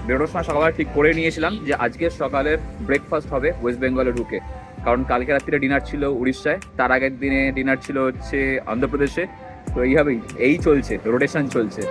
বেরোনোর সময় সকালবেলা ঠিক করে নিয়েছিলাম যে আজকের সকালের ব্রেকফাস্ট হবে ওয়েস্ট বেঙ্গলে ঢুকে, কারণ কালকে রাত্রিরে ডিনার ছিল উড়িষ্যায়, তার আগের দিনে ডিনার ছিল হচ্ছে অন্ধ্রপ্রদেশে। তো এইভাবেই চলছে, রোটেশন চলছে।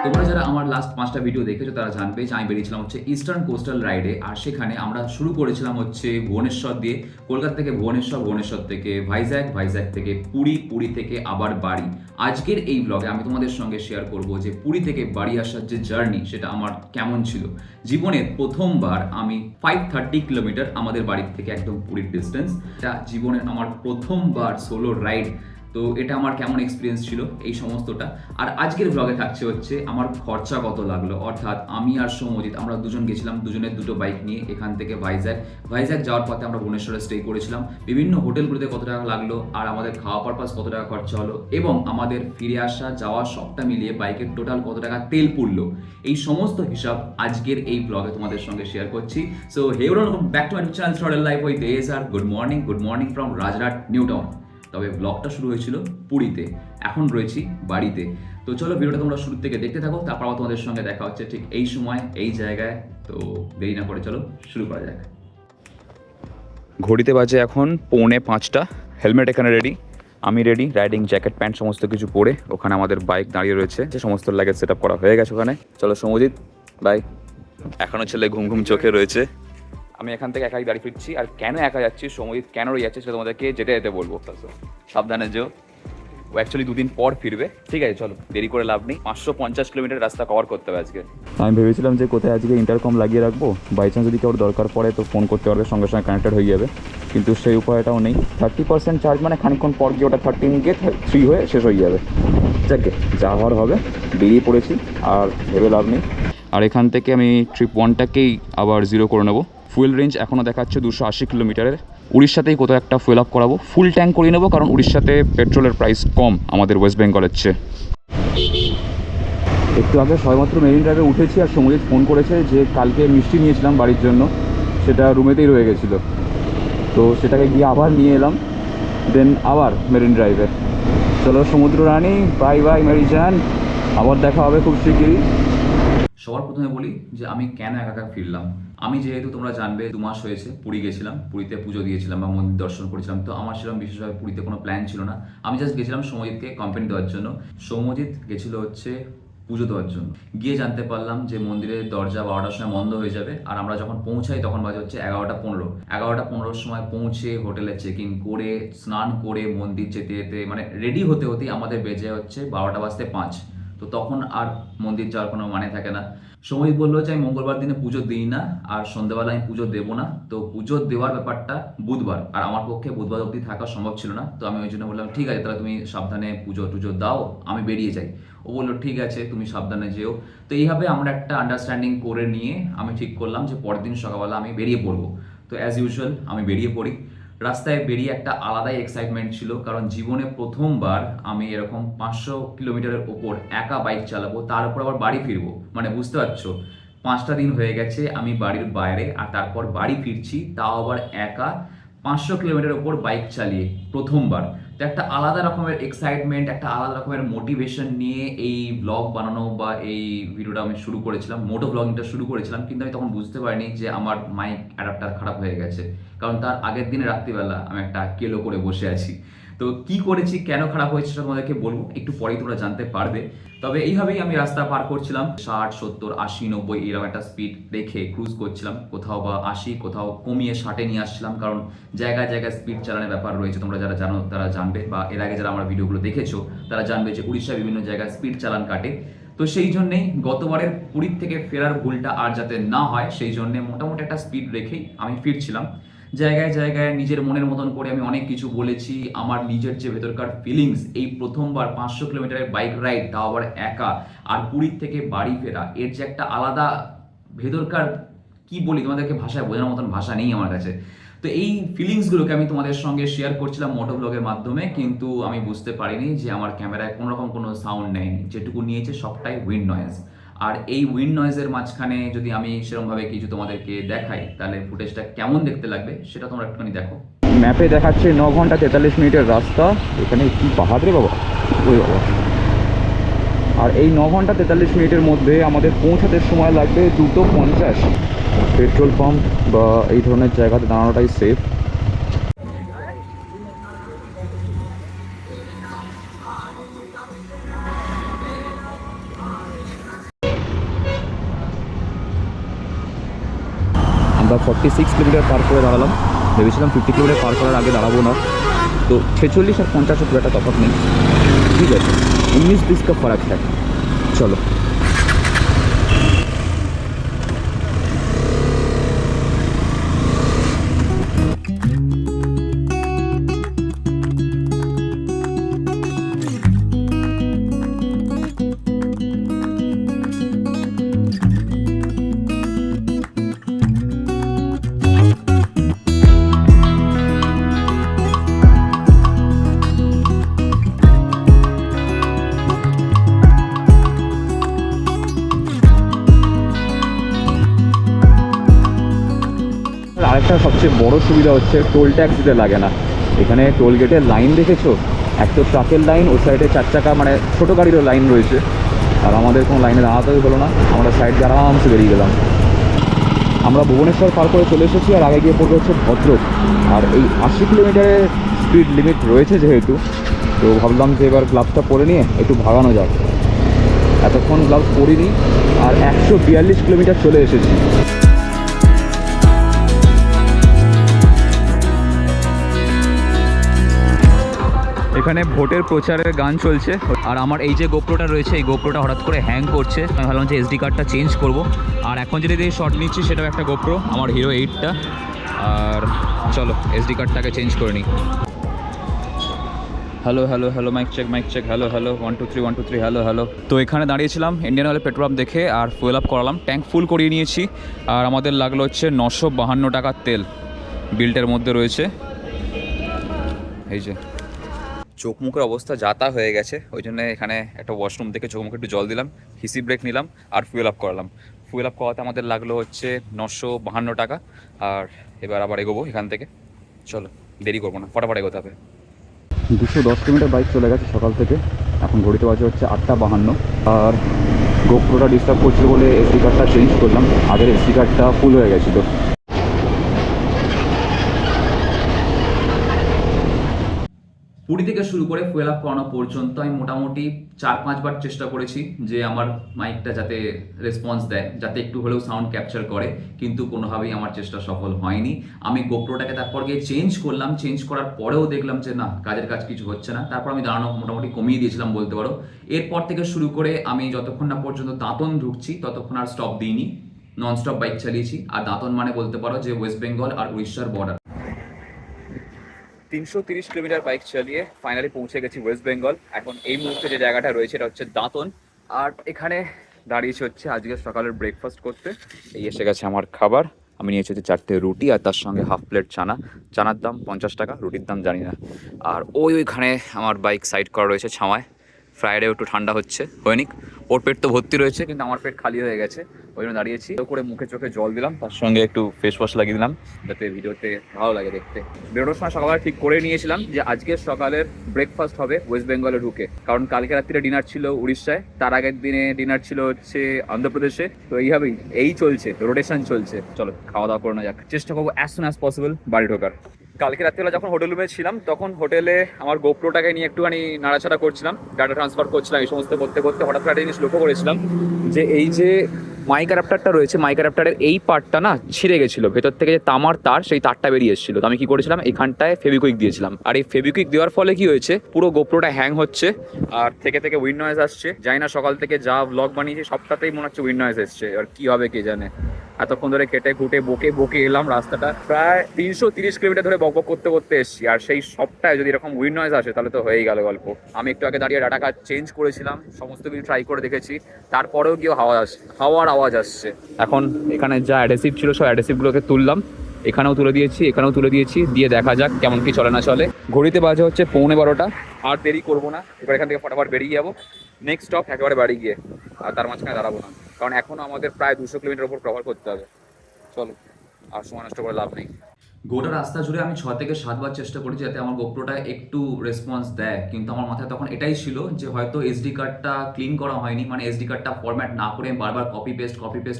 তোমরা যারা আমার লাস্ট 5টা ভিডিও দেখেছো তারা জানবে যে আমি বেরিয়েছিলাম হচ্ছে ইস্টার্ন কোস্টাল রাইডে। আর সেখানে আমরা শুরু করেছিলাম হচ্ছে ভুবনেশ্বর দিয়ে, কলকাতা থেকে ভুবনেশ্বর, ভুবনেশ্বর থেকে ভাইজ্যাগ, ভাইজ্যাগ থেকে পুরী, পুরী থেকে আবার বাড়ি। আজকের এই ব্লগে আমি তোমাদের সঙ্গে শেয়ার করব যে পুরী থেকে বাড়ি আসার যে জার্নি সেটা আমার কেমন ছিল। জীবনের প্রথমবার আমি 530 কিলোমিটার আমাদের বাড়ির থেকে একদম পুরীর ডিস্টেন্স, এটা জীবনের আমার প্রথমবার সোলো রাইড। তো এটা আমার কেমন এক্সপিরিয়েন্স ছিল এই সমস্তটা। আর আজকের ব্লগে থাকছে হচ্ছে আমার খরচা কত লাগলো, অর্থাৎ আমি আর সৌম্যজিৎ আমরা দুজন গেছিলাম, দুজনের দুটো বাইক নিয়ে এখান থেকে ভাইজ্যাগ। ভাইজ্যাগ যাওয়ার পথে আমরা ভুবনেশ্বরে স্টে করেছিলাম, বিভিন্ন হোটেলগুলোতে কত টাকা লাগলো, আর আমাদের খাওয়া পারপাস কত টাকা খরচা হলো, এবং আমাদের ফিরে আসা যাওয়া সবটা মিলিয়ে বাইকের টোটাল কত টাকা তেল পুড়লো, এই সমস্ত হিসাব আজকের এই ব্লগে তোমাদের সঙ্গে শেয়ার করছি। So hey welcome back to my channel throttle life with ASR. Good morning from Rajarhat New Town. তবে ব্লগটা শুরু হয়েছিল পুরীতে, এখন রয়েছি বাড়িতে। তো চলো ভিডিওটা তোমরা শুরু থেকে দেখতে থাকো, তারপর তোমাদের সঙ্গে দেখা হচ্ছে ঠিক এই সময় এই জায়গায়। তো দেরি না করে চলো শুরু করা যাক। ঘড়িতে বাজে এখন 4:45। হেলমেট এখানে রেডি, আমি রেডি, রাইডিং জ্যাকেট প্যান্ট সমস্ত কিছু পরে। ওখানে আমাদের বাইক দাঁড়িয়ে রয়েছে, যে সমস্ত লাগেজ সেট আপ করা হয়ে গেছে ওখানে। চলো সৌম্যজিৎ বাই। এখনও ছেলে ঘুম ঘুম চোখে রয়েছে। আমি এখান থেকে একাই বাড়ি ফিরছি। আর কেন একা যাচ্ছি, সৌম্যজিৎ কেন রয়ে যাচ্ছে সেটা তোমাদেরকে যেতে যেতে বলবো। সাবধানে যেও, ও অ্যাকচুয়ালি 2 দিন পর ফিরবে। ঠিক আছে চলো, দেরি করে লাভ নেই। 550 কিলোমিটার রাস্তা কভার করতে হবে আজকে। আমি ভেবেছিলাম যে কোথায় আজকে ইন্টারকম লাগিয়ে রাখবো, বাই চান্স যদি কেউ দরকার পড়ে তো ফোন করতে পারবে, সঙ্গে সঙ্গে কানেক্টেড হয়ে যাবে। কিন্তু সেই উপায়টাও নেই। 30% চার্জ মানে খানিকক্ষণ পর গিয়ে ওটা 13 গিয়ে 3 হয়ে শেষ হয়ে যাবে। যাকে যা হওয়ার হবে, বেরিয়ে পড়েছি, আর ভেবে লাভ নেই। আর এখান থেকে আমি ট্রিপ 1টাকেই আবার 0 করে নেবো। ফুয়েল রেঞ্জ এখনও দেখাচ্ছে 280 কিলোমিটারের। উড়িষ্যাতেই কোথাও একটা ফুয়েল আপ করাবো, ফুল ট্যাঙ্ক করিয়ে নেবো, কারণ উড়িষ্যাতে পেট্রোলের প্রাইস কম আমাদের ওয়েস্ট বেঙ্গলের চেয়ে। একটু আগে সবেমাত্র মেরিন ড্রাইভে উঠেছি, আর সৌম্যজিৎ ফোন করেছে যে কালকে মিষ্টি নিয়েছিলাম বাড়ির জন্য, সেটা রুমেতেই রয়ে গেছিলো। তো সেটাকে গিয়ে আবার নিয়ে এলাম, দেন আবার মেরিন ড্রাইভে। চলো সমুদ্র রানী, বাই বাই মেরি জান, আবার দেখা হবে খুব শিগগিরই। সবার প্রথমে বলি যে আমি কেন একা একা ফিরলাম। আমি যেহেতু তোমরা জানবে 2 মাস হয়েছে পুরী গেছিলাম, পুরীতে পুজো দিয়েছিলাম বা মন্দির দর্শন করেছিলাম। তো আমার সেরকম বিশেষভাবে পুরীতে কোনো প্ল্যান ছিল না। আমি জাস্ট গেছিলাম সৌম্যজিৎকে কোম্পানি দেওয়ার জন্য। সৌম্যজিৎ গেছিলো হচ্ছে পুজো দেওয়ার জন্য। গিয়ে জানতে পারলাম যে মন্দিরের দরজা 12টার সময় বন্ধ হয়ে যাবে। আর আমরা যখন পৌঁছাই তখন বাজে হচ্ছে 11টা 15। 11টা 15-র সময় পৌঁছে হোটেলে চেক ইন করে স্নান করে মন্দির যেতে যেতে মানে রেডি হতে হতেই আমাদের বেজে হচ্ছে 12টা 5। তো তখন আর মন্দির যাওয়ার কোনো মানে থাকে না। সময় বললো যে আমি মঙ্গলবার দিনে পুজো দিই না, আর সন্ধ্যাবেলা আমি পুজো দেবো না। তো পুজো দেওয়ার ব্যাপারটা বুধবার, আর আমার পক্ষে বুধবার অবধি থাকা সম্ভব ছিল না। তো আমি ওই জন্য বললাম ঠিক আছে তাহলে তুমি সাবধানে পুজো টুজো দাও, আমি বেরিয়ে যাই। ও বললো ঠিক আছে তুমি সাবধানে যেও। তো এইভাবে আমরা একটা আন্ডারস্ট্যান্ডিং করে নিয়ে আমি ঠিক করলাম যে পরের দিন সকালবেলা আমি বেরিয়ে পড়বো। তো অ্যাজ ইউজুয়াল আমি বেরিয়ে পড়ি। রাস্তায় বেরিয়ে একটা আলাদাই এক্সাইটমেন্ট ছিল, কারণ জীবনে প্রথমবার আমি এরকম 500 কিলোমিটারের ওপর একা বাইক চালাবো, তার উপর আবার বাড়ি ফিরবো। মানে বুঝতে পারছো, 5টা দিন হয়ে গেছে আমি বাড়ির বাইরে, আর তারপর বাড়ি ফিরছি, তাও আবার একা 500 কিলোমিটার ওপর বাইক চালিয়ে প্রথমবার। তো একটা আলাদা রকমের এক্সাইটমেন্ট, একটা আলাদা রকমের মোটিভেশন নিয়ে এই ব্লগ বানানো বা এই ভিডিওটা আমি শুরু করেছিলাম, মোটো ব্লগিংটা শুরু করেছিলাম। কিন্তু আমি তখন বুঝতে পারিনি যে আমার মাইক অ্যাডাপ্টার খারাপ হয়ে গেছে, কারণ তার আগের দিনে রাত্রিবেলা আমি একটা কেলো করে বসে আছি। তো কি করেছি, কেন খারাপ হয়েছে সেটা তোমাদেরকে বলবো, একটু পরেই তোমরা জানতে পারবে। তবে এইভাবেই আমি রাস্তা পার করছিলাম, 60 70 80 90 এরকম একটা স্পিড রেখে ক্রুজ করছিলাম। কোথাও বা 80, কোথাও কমিয়ে 60-এ নিয়ে আসছিলাম, কারণ জায়গায় জায়গায় স্পিড চালানোর ব্যাপার রয়েছে। তোমরা যারা জানো তারা জানবে, বা এর আগে যারা আমার ভিডিওগুলো দেখেছো তারা জানবে যে উড়িষ্যার বিভিন্ন জায়গায় স্পিড চালান কাটে। তো সেই জন্যেই গতবারের পুরীর থেকে ফেরার ভুলটা আর যাতে না হয়, সেই জন্যে মোটামুটি একটা স্পিড রেখেই আমি ফিরছিলাম। জায়গায় জায়গায় নিজের মনের মতন করে আমি অনেক কিছু বলেছি। আমার নিজের যে ভেতরকার ফিলিংস, এই প্রথমবার 500 কিলোমিটারের বাইক রাইড, তাও আবার একা, আর পুরীর থেকে বাড়ি ফেরা, এর যে একটা আলাদা ভেতরকার, কি বলি তোমাদেরকে, ভাষায় বোঝানোর মতন ভাষা নেই আমার কাছে। তো এই ফিলিংসগুলোকে আমি তোমাদের সঙ্গে শেয়ার করছিলাম মোটো ব্লগের মাধ্যমে, কিন্তু আমি বুঝতে পারিনি যে আমার ক্যামেরায় কোনো রকম কোনো সাউন্ড নেয়নি, যেটুকু নিয়েছে সবটাই উইন্ড নয়েজ। আর এই উইন্ড নয়েজের মাঝখানে যদি আমি সেরকমভাবে কিছু তোমাদেরকে দেখাই, তাহলে ফুটেজটা কেমন দেখতে লাগবে সেটা তোমরা একটুখানি দেখো। ম্যাপে দেখাচ্ছে 9 ঘন্টা 43 মিনিটের রাস্তা। এখানে কি পাহাড় রে বাবা, ওই বাবা। আর এই 9 ঘন্টা 43 মিনিটের মধ্যে আমাদের পৌঁছাতে সময় লাগবে 2:50। পেট্রোল পাম্প বা এই ধরনের জায়গাতে দাঁড়ানোটাই সেফ। আমরা 46 কিলোমিটার পার করে দাঁড়ালাম। ভেবেছিলাম 50 কিলোমিটার পার করার আগে দাঁড়াবো না, তো 46 আর 50 খুব একটা তফাৎ নেই। ঠিক আছে, 19-20 का फर्क है। चलो আরেকটা সবচেয়ে বড় সুবিধা হচ্ছে টোল ট্যাক্স দিতে লাগে না। এখানে টোল গেটের লাইন দেখেছো, এক তো ট্রাকের লাইন, ওই সাইডে 4 চাকা মানে ছোটো গাড়িরও লাইন রয়েছে। আর আমাদের কোনো লাইনে দাঁড়াতেই হলো না, আমরা সাইড দিয়ে আরামসে বেরিয়ে গেলাম। আমরা ভুবনেশ্বর পার করে চলে এসেছি, আর আগে গিয়ে পড়বে হচ্ছে ভদ্রক। আর এই 80 কিলোমিটারের স্পিড লিমিট রয়েছে যেহেতু, তো ভাবলাম যে এবার গ্লাভসটা পরে নিয়ে একটু ভাগানো যাক। এতক্ষণ গ্লাভস পরিনি, আর 142 কিলোমিটার চলে এসেছি। এখানে ভোটের প্রচারের গান চলছে, আর আমার এই যে গোপ্রোটা রয়েছে, এই গোপ্রোটা হঠাৎ করে হ্যাং করছে। আমি ভাবলাম যে এসডি কার্ডটা চেঞ্জ করব। আর এখন যেটা দিয়ে শর্ট নিচ্ছি সেটাও একটা গোপ্রো, আমার হিরো 8টা। আর চলো এসডি কার্ডটাকে চেঞ্জ করে নিই। Hello hello hello, mike check, hello hello, 1 2 3 1 2 3, hello hello. তো এখানে দাঁড়িয়েছিলাম ইন্ডিয়ান অয়েলের পেট্রোল পাম্প দেখে, আর ফুয়েল আপ করালাম, ট্যাঙ্ক ফুল করিয়ে নিয়েছি। আর আমাদের লাগলো হচ্ছে 952 টাকার তেল, বিলটার মধ্যে রয়েছে। এই যে চোখ মুখের অবস্থা যাতা হয়ে গেছে, ওই জন্য এখানে একটা ওয়াশরুম থেকে চোখ মুখে একটু জল দিলাম, হিসি ব্রেক নিলাম, আর ফুয়েল আপ করালাম। ফুয়েল আপ করাতে আমাদের লাগলো হচ্ছে 952 টাকা। আর এবার আবার এগোবো এখান থেকে। চলো দেরি করবো না, ফটাফট এগোতে হবে। 210 কিলোমিটার বাইক চলে গেছে সকাল থেকে। এখন ঘড়িতে বাজে হচ্ছে 8:52। আর গোপ্রোটা ডিস্টার্ব করছিল বলে এসডি কার্ডটা চেঞ্জ করলাম, আগের এসডি কার্ডটা ফুল হয়ে গেছিলো। পুরী থেকে শুরু করে ফুয়েল আপ করানো পর্যন্ত আমি মোটামুটি 4-5 বার চেষ্টা করেছি যে আমার মাইকটা যাতে রেসপন্স দেয়, যাতে একটু হলেও সাউন্ড ক্যাপচার করে, কিন্তু কোনোভাবেই আমার চেষ্টা সফল হয়নি। আমি গোপ্রোটাকে তারপর গিয়ে চেঞ্জ করলাম, চেঞ্জ করার পরেও দেখলাম যে না, কাজের কাজ কিছু হচ্ছে না। তারপর আমি দাঁড়ানো মোটামুটি কমিয়ে দিয়েছিলাম বলতে পারো। এরপর থেকে শুরু করে আমি যতক্ষণ না পর্যন্ত দাঁতন ঢুকছি ততক্ষণ আর স্টপ দিইনি, নন স্টপ বাইক চালিয়েছি। আর দাঁতন মানে বলতে পারো যে ওয়েস্ট বেঙ্গল আর উড়িষ্যার বর্ডার। 330 কিলোমিটার বাইক চালিয়ে ফাইনালি পৌঁছে গেছি ওয়েস্ট বেঙ্গল। এখন এই মুহূর্তে যে জায়গাটা রয়েছে এটা হচ্ছে দাঁতন। আর এখানে দাঁড়িয়েছি হচ্ছে আজকে সকালের ব্রেকফাস্ট করতে। এই এসে গেছে আমার খাবার। আমি নিয়েছি হচ্ছে 4টে রুটি আর তার সঙ্গে হাফ প্লেট চানা। চানার দাম 50 টাকা, রুটির দাম জানি না। আর ওইখানে আমার বাইক সাইড করা রয়েছে ছাওয়ায়। ফ্রাইডে একটু ঠান্ডা হচ্ছে, হয়নি। ওর পেট তো ভর্তি রয়েছে, কিন্তু আমার পেট খালি হয়ে গেছে, ওই জন্য দাঁড়িয়েছি। তো করে মুখে চোখে জল দিলাম, তার সঙ্গে একটু ফেস ওয়াশ লাগিয়ে দিলাম, যাতে ভিডিওতে ভালো লাগে দেখতে। বেরোনোর সময় সকালে ঠিক করে নিয়েছিলাম যে আজকের সকালের ব্রেকফাস্ট হবে ওয়েস্ট বেঙ্গলে ঢুকে, কারণ কালকে রাত্রিরে ডিনার ছিল উড়িষ্যায়, তার আগের দিনে ডিনার ছিল হচ্ছে অন্ধ্রপ্রদেশে। তো এইভাবেই চলছে, রোটেশন চলছে। চলো খাওয়া দাওয়া করে না যাক, চেষ্টা করবো অ্যাজ সুন অ্যাজ পসিবল বাড়ি ঢোকার। কালকে রাত্রিবেলা যখন হোটেল রুমে ছিলাম তখন হোটেলে আমার গোপ্রোটাকে নিয়ে একটুখানি নাড়াচাড়া করছিলাম, ডাটা ট্রান্সফার করছিলাম, এই সমস্ত করতে করতে হঠাৎ করে একটা জিনিস লক্ষ্য করেছিলাম যে এই যে মাইক অ্যাডাপ্টারটা রয়েছে, মাইক অ্যাডাপ্টারের এই পার্টটা না ছিঁড়ে গেছিলো, ভেতর থেকে যে তামার তার, সেই তারটা বেরিয়ে এসেছিলো। তো আমি কি করেছিলাম, এখানটায় ফেভিকুইক দিয়েছিলাম। আর এই ফেভিকুইক দেওয়ার ফলে কি হয়েছে, পুরো গোপ্রোটা হ্যাং হচ্ছে আর থেকে উইন্ড নয়েজ আসছে। জানি না, সকাল থেকে যা ব্লগ বানিয়েছি সবটাতেই মনে হচ্ছে উইন্ড নয়েজ এসছে, আর কি হবে কে জানে। এতক্ষণ ধরে খেটে খুঁটে বকে এলাম, রাস্তাটা প্রায় 330 কিলোমিটার ধরে বক করতে করতে এসছি, আর সেই সবটায় যদি এরকম উইন্ড নয়েজ আসে তাহলে তো হয়েই গেল গল্প। আমি একটু আগে দাঁড়িয়ে ডাটা কার্ড চেঞ্জ করেছিলাম, সমস্ত কিছু ট্রাই করে দেখেছি, তারপরেও গিয়ে হাওয়ার আওয়াজ আসছে। এখন এখানে যা অ্যাডেসিভ ছিল সব অ্যাডেসিভগুলোকে তুললাম, এখানেও তুলে দিয়েছি, দিয়ে দেখা যাক কেমন কি চলে না চলে। ঘড়িতে বাজে হচ্ছে 11:15। আর দেরি করবো না, এবার এখান থেকে ফটাফট বেরিয়ে যাবো। নেক্সট স্টপ একেবারে বাড়ি গিয়ে, আর তার মাঝখানে দাঁড়াবো না, কারণ এখনও আমাদের প্রায় 200 কিলোমিটার ওপর কভার করতে হবে। চলো, আর সময় নষ্ট করে লাভ নেই। গোটা রাস্তা জুড়ে আমি 6 থেকে 7 বার চেষ্টা করেছি যাতে আমার গোপ্রোটা একটু রেসপন্স দেয়, কিন্তু আমার মাথায় তখন এটাই ছিল যে হয়তো এসডি কার্ডটা ক্লিন করা হয়নি, মানে এসডি কার্ডটা ফরম্যাট না করে আমি বারবার কপি পেস্ট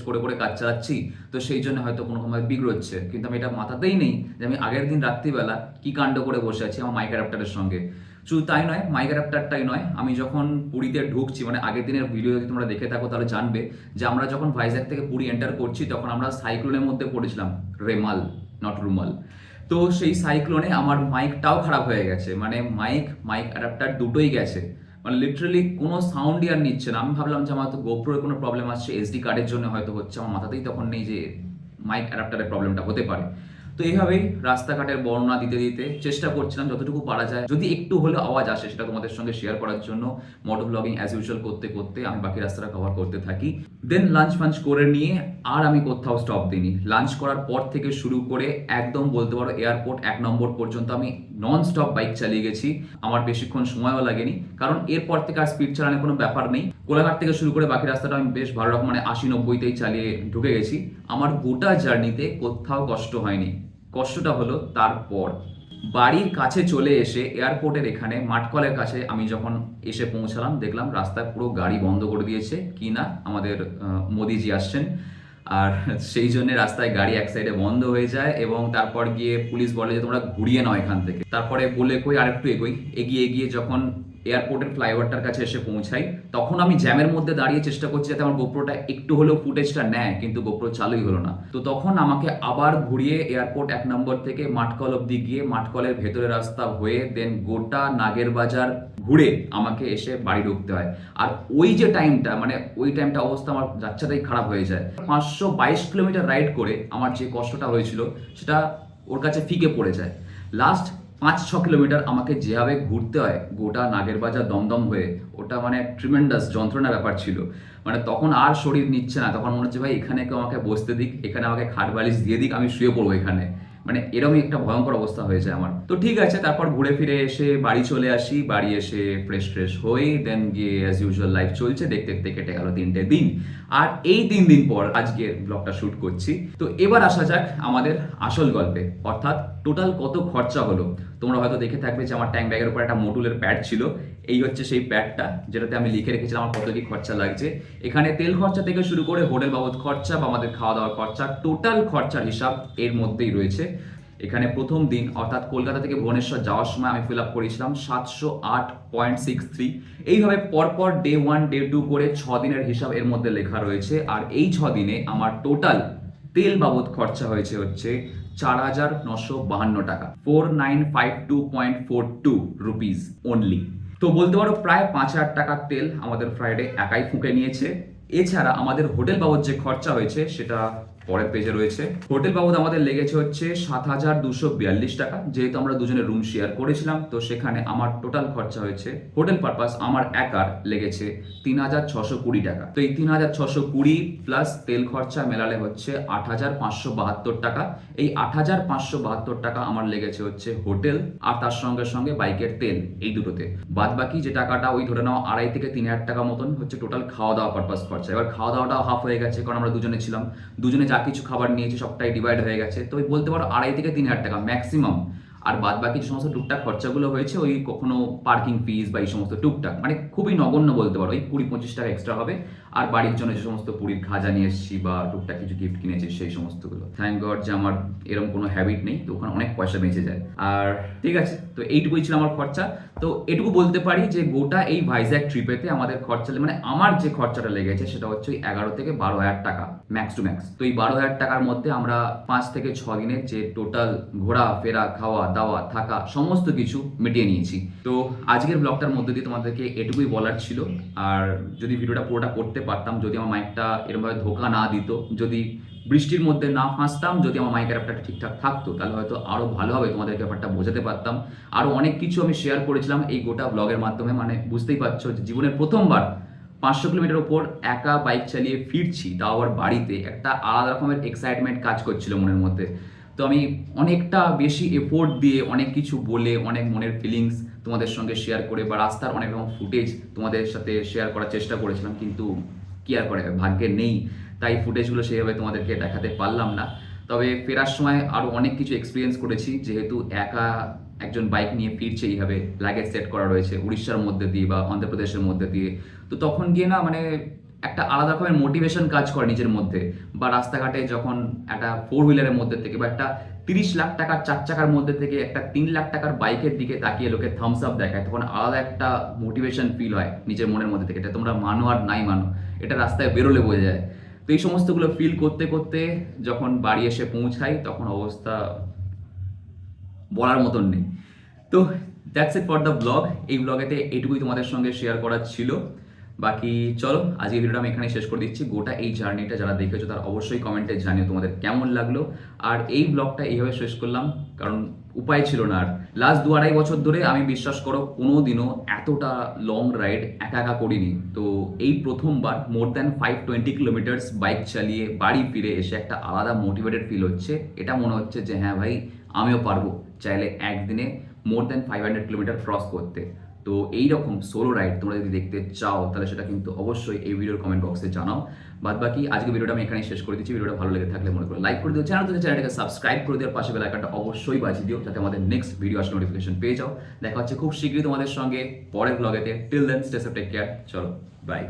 করে করে কাজ চালাচ্ছি, তো সেই জন্য হয়তো কোনো সময় বিগড়োচ্ছে। কিন্তু আমি এটা মাথাতেই নেই যে আমি আগের দিন রাত্রিবেলা কি কাণ্ড করে বসে আছি আমার মাইক অ্যাডাপ্টারের সঙ্গে। শুধু তাই নয়, মাইক অ্যাডাপ্টারটাই নয়, আমি যখন পুরীতে ঢুকছি, মানে আগের দিনের ভিডিও যদি তোমরা দেখে থাকো তাহলে জানবে যে আমরা যখন ভাইজ্যাগ থেকে পুরী এন্টার করছি তখন আমরা সাইক্লোনের মধ্যে পড়েছিলাম, রেমাল নট রুমাল। তো সেই সাইক্লোনে আমার মাইকটাও খারাপ হয়ে গেছে, মানে মাইক অ্যাডাপ্টার দুটোই গেছে, মানে লিটারালি কোনো সাউন্ডই আর নিচ্ছে না। আমি ভাবলাম যে আমার তো গোপ্রোর কোনো প্রবলেম আসছে, এসডি কার্ডের জন্য হয়তো হচ্ছে, আমার মাথাতেই তখন নেই যে মাইক অ্যাডাপ্টারের প্রবলেমটা হতে পারে। তো এইভাবেই রাস্তাঘাটের বর্ণনা দিতে দিতে চেষ্টা করছিলাম যতটুকু পারা যায়, যদি একটু হলেও আওয়াজ আসে সেটা তোমাদের সঙ্গে শেয়ার করার জন্য। মোটো ব্লগিং অ্যাজ ইউজুয়াল করতে করতে আমি বাকি রাস্তাটা কভার করতে থাকি। দেন লাঞ্চ ফাঞ্চ করে নিয়ে আর আমি কোথাও স্টপ দিইনি। লাঞ্চ করার পর থেকে শুরু করে একদম বলতে পারো এয়ারপোর্ট 1 নম্বর পর্যন্ত আমি নন স্টপ বাইক চালিয়ে গেছি। আমার বেশিক্ষণ সময়ও লাগেনি, কারণ এরপর থেকে আর স্পিড চালানোর কোনো ব্যাপার নেই। কোলাঘাট থেকে শুরু করে বাকি রাস্তাটা আমি বেশ ভালো রকম, মানে 80-90তেই চালিয়ে ঢুকে গেছি। আমার গোটা জার্নিতে কোথাও কষ্ট হয়নি। কষ্টটা হলো তারপর বাড়ির কাছে চলে এসে, এয়ারপোর্টের এখানে মাঠকলের কাছে আমি যখন এসে পৌঁছালাম, দেখলাম রাস্তায় পুরো গাড়ি বন্ধ করে দিয়েছে, কি না আমাদের মোদিজি আসছেন, আর সেই জন্য রাস্তায় গাড়ি এক সাইডে বন্ধ হয়ে যায়। এবং তারপর গিয়ে পুলিশ বলে যে তোমরা ঘুরিয়ে নাও এখান থেকে। তারপরে বলে কই আরেকটু এগিয়ে এগিয়ে যখন এয়ারপোর্টের ফ্লাইওভারটার কাছে এসে পৌঁছাই, তখন আমি জ্যামের মধ্যে দাঁড়িয়ে চেষ্টা করছি যাতে আমার গোপ্রোটা একটু হলেও ফুটেজটা নেয়, কিন্তু গোপ্রো চালুই হলো না। তো তখন আমাকে আবার ঘুরিয়ে এয়ারপোর্ট 1 নম্বর থেকে মাঠকল অব্দি গিয়ে মাঠকলের ভেতরে রাস্তা হয়ে দেন গোটা নাগের বাজার ঘুরে আমাকে এসে বাড়ি ঢুকতে হয়। আর ওই যে টাইমটা, মানে ওই টাইমটা অবস্থা আমার যাচ্ছাটাই খারাপ হয়ে যায়। 522 কিলোমিটার রাইড করে আমার যে কষ্টটা হয়েছিল সেটা ওর কাছে ফিকে পড়ে যায়। লাস্ট 5-6 কিলোমিটার আমাকে যেভাবে ঘুরতে হয় গোটা নাগের বাজার দমদম হয়ে, ওটা মানে ট্রিমেন্ডাস যন্ত্রণার ব্যাপার ছিল। মানে তখন আর শরীর নিচ্ছে না, তখন মনে হচ্ছে ভাই এখানে কেউ আমাকে বসতে দিক, এখানে আমাকে খাট বালিশ দিয়ে দিক, আমি শুয়ে পড়বো এখানে। মানে এরকমই একটা ভয়ঙ্কর অবস্থা হয়ে যায় আমার। তো ঠিক আছে, তারপর ঘুরে ফিরে এসে বাড়ি চলে আসি। বাড়ি এসে ফ্রেশ হয়ে দেন গিয়ে অ্যাজ ইউজুয়াল লাইফ চলছে, দেখতে দেখতে কেটে গেল 3টে দিন। আর এই 3 দিন পর আজকে ব্লগটা শুট করছি। তো এবার আসা যাক আমাদের আসল গল্পে, অর্থাৎ টোটাল কত খরচা হলো। তোমরা হয়তো দেখে থাকবে যে আমার ট্যাঙ্ক ব্যাগের উপর একটা মোটুলের প্যাড ছিল। এই হচ্ছে সেই প্যাডটা যেটাতে আমি লিখে রেখেছিলাম আমার কত কি খরচা লাগছে। এখানে তেল খরচা থেকে শুরু করে হোটেল বাবদ খরচা বা আমাদের খাওয়া দাওয়ার খরচা, টোটাল খরচার হিসাব এর মধ্যেই রয়েছে। এখানে প্রথম দিন অর্থাৎ কলকাতা থেকে ভুবনেশ্বর যাওয়ার সময় আমি ফিল আপ করেছিলাম 708.63। এইভাবে পরপর ডে 1 ডে 2 করে 6 দিনের হিসাব এর মধ্যে লেখা রয়েছে। আর এই 6 দিনে আমার টোটাল তেল বাবদ খরচা হয়েছে হচ্ছে 4,952 টাকা, 4952.42 রুপিস অনলি। তো বলতে পারো প্রায় 5,000 টাকার তেল আমাদের ফ্রাইডে একাই ফুঁকে নিয়েছে। এছাড়া আমাদের হোটেল বাবদ যে খরচা হয়েছে সেটা পরের পেজে রয়েছে। হোটেল বাবদ আমাদের লেগেছে হচ্ছে 7,242 টাকা, যেহেতু আমরা দুজনে রুম শেয়ার করেছিলাম। তো সেখানে আমার টোটাল খরচা হয়েছে হোটেল পারপাস আমার একার লেগেছে 3,620 টাকা। তো এই 3,620 প্লাস তেল খরচা মেলালে হচ্ছে 8,572 টাকা। এই 8,572 টাকা আমার লেগেছে হচ্ছে হোটেল আর তার সঙ্গে সঙ্গে বাইকের তেল, এই দুটোতে। বাদ বাকি যে টাকাটা ওই ধরে নাও 2,500 থেকে 3,000 টাকা মতন হচ্ছে টোটাল খাওয়া দাওয়া পারপাস খরচা। এবার খাওয়া দাওয়াটাও হাফ হয়ে গেছে, কারণ আমরা দুজনে ছিলাম, দুজনে যা কিছু খাবার নিয়েছি সবটাই ডিভাইড হয়ে গেছে। তো ওই বলতে পারো 2,500 থেকে 3,000 টাকা ম্যাক্সিমাম। আর বাদ বাকি যে সমস্ত টুকটাক খরচাগুলো হয়েছে, ওই কখনো পার্কিং ফিস বা এই সমস্ত টুকটাক, মানে খুবই নগণ্য বলতে পারো, ওই 20-25 টাকা এক্সট্রা হবে। আর বাড়ির জন্য যে সমস্ত পুরীর খাজা নিয়ে এসেছি বা টুকটাক কিছু গিফট কিনেছি সেই সমস্তগুলো। থ্যাংক গড যে আমার এরকম কোনো হ্যাবিট নেই, তো ওখানে অনেক পয়সা বেঁচে যায়। আর ঠিক আছে, তো এইটুকুই ছিল আমার খরচা। তো এটুকু বলতে পারি যে গোটা এই ভাইজ্যাগ ট্রিপেতে আমাদের খরচা, মানে আমার যে খরচাটা লেগেছে সেটা হচ্ছে ওই 11 থেকে 12,000 টাকা ম্যাক্স টু ম্যাক্স। তো এই 12,000 টাকার মধ্যে আমরা 5 থেকে 6 দিনের যে টোটাল ঘোরা ফেরা খাওয়া দাওয়া থাকা সমস্ত কিছু মিটিয়ে নিয়েছি। তো আজকের ব্লগটার মধ্যে দিয়ে তোমাদেরকে এটুকুই বলার ছিল। আর যদি ভিডিওটা পুরোটা করতে পারতাম, যদি আমার মাইকটা এরকমভাবে ধোকা না দিত, যদি বৃষ্টির মধ্যে না ফাঁসতাম, যদি আমার মাইকের অ্যাপটা ঠিকঠাক থাকতো, তাহলে হয়তো আরও ভালোভাবে তোমাদেরকে ব্যাপারটা বোঝাতে পারতাম। আরও অনেক কিছু আমি শেয়ার করেছিলাম এই গোটা ব্লগের মাধ্যমে। মানে বুঝতেই পারছো যে জীবনের প্রথমবার 500 কিলোমিটার উপর একা বাইক চালিয়ে ফিরছি, তাও আবার বাড়িতে, একটা আলাদা রকমের এক্সাইটমেন্ট কাজ করছিল মনের মধ্যে। তো আমি অনেকটা বেশি এফোর্ট দিয়ে অনেক কিছু বলে, অনেক মনের ফিলিংস তোমাদের সঙ্গে শেয়ার করে বা রাস্তার অনেক রকম ফুটেজ তোমাদের সাথে শেয়ার করার চেষ্টা করেছিলাম, কিন্তু কি আর করে, ভাগ্যে নেই, তাই ফুটেজগুলো সেইভাবে তোমাদেরকে দেখাতে পারলাম না। তবে ফেরার সময় আরও অনেক কিছু এক্সপিরিয়েন্স করেছি, যেহেতু একা একজন বাইক নিয়ে ফিরছে, এইভাবে লাগেজ সেট করা রয়েছে উড়িষ্যার মধ্যে দিয়ে বা অন্ধ্রপ্রদেশের মধ্যে দিয়ে। তো তখন গিয়ে না মানে একটা আলাদা রকমের মোটিভেশন কাজ করে নিজের মধ্যে, বা রাস্তাঘাটে যখন একটা 4 হুইলারের মধ্যে থেকে বা একটা 30 লাখ টাকার 4 চাকার মধ্যে থেকে একটা 3 লাখ টাকার বাইকের দিকে তাকিয়ে লোকে থামস আপ দেখায়, তখন আলাদা একটা মোটিভেশন ফিল হয় নিজের মনের মধ্যে থেকে। এটা তোমরা মানো আর নাই মানো, এটা রাস্তায় বেরোলে বোঝা যায়। তো এই সমস্তগুলো ফিল করতে করতে যখন বাড়ি এসে পৌঁছাই, তখন অবস্থা বলার মতন নেই। তো that's it for the blog. এই ব্লগেতে এইটুকুই তোমাদের সঙ্গে শেয়ার করার ছিল। বাকি চলো, আজকে ভিডিওটা আমি এখানে শেষ করে দিচ্ছি। গোটা এই জার্নিটা যারা দেখেছো তারা অবশ্যই কমেন্টে জানিও তোমাদের কেমন লাগলো। আর এই ব্লগটা এইভাবে শেষ করলাম কারণ উপায় ছিল না। আর লাস্ট 2-2.5 বছর ধরে আমি বিশ্বাস করো কোনো দিনও এতটা লং রাইড একা একা করিনি। তো এই প্রথমবার মোর দ্যান 520 কিলোমিটার্স বাইক চালিয়ে বাড়ি ফিরে এসে একটা আলাদা মোটিভেটেড ফিল হচ্ছে। এটা মনে হচ্ছে যে হ্যাঁ ভাই, আমিও পারবো চাইলে একদিনে মোর দ্যান 500 কিলোমিটার ক্রস করতে। তো এইরকম সোলো রাইড তোমরা যদি দেখতে চাও তাহলে সেটা কিন্তু অবশ্যই এই ভিডিওর কমেন্ট বক্সে জানাও। বাদ বাকি আজকে ভিডিওটা আমি এখানে শেষ করে দিচ্ছি। ভিডিওটা ভালো লেগে থাকলে মনে করো লাইক করে দিও, চ্যানেলটাকে সাবস্ক্রাইব করে দিও, পাশে বেল আইকনটা অবশ্যই বাজিয়ে দিও যাতে আমাদের নেক্সট ভিডিও আসলে নোটিফিকেশন পেয়ে যাও। দেখা হচ্ছে খুব শীঘ্রই তোমাদের সঙ্গে পরের ব্লগেতে। Till then stay safe, take care, চলো বাই।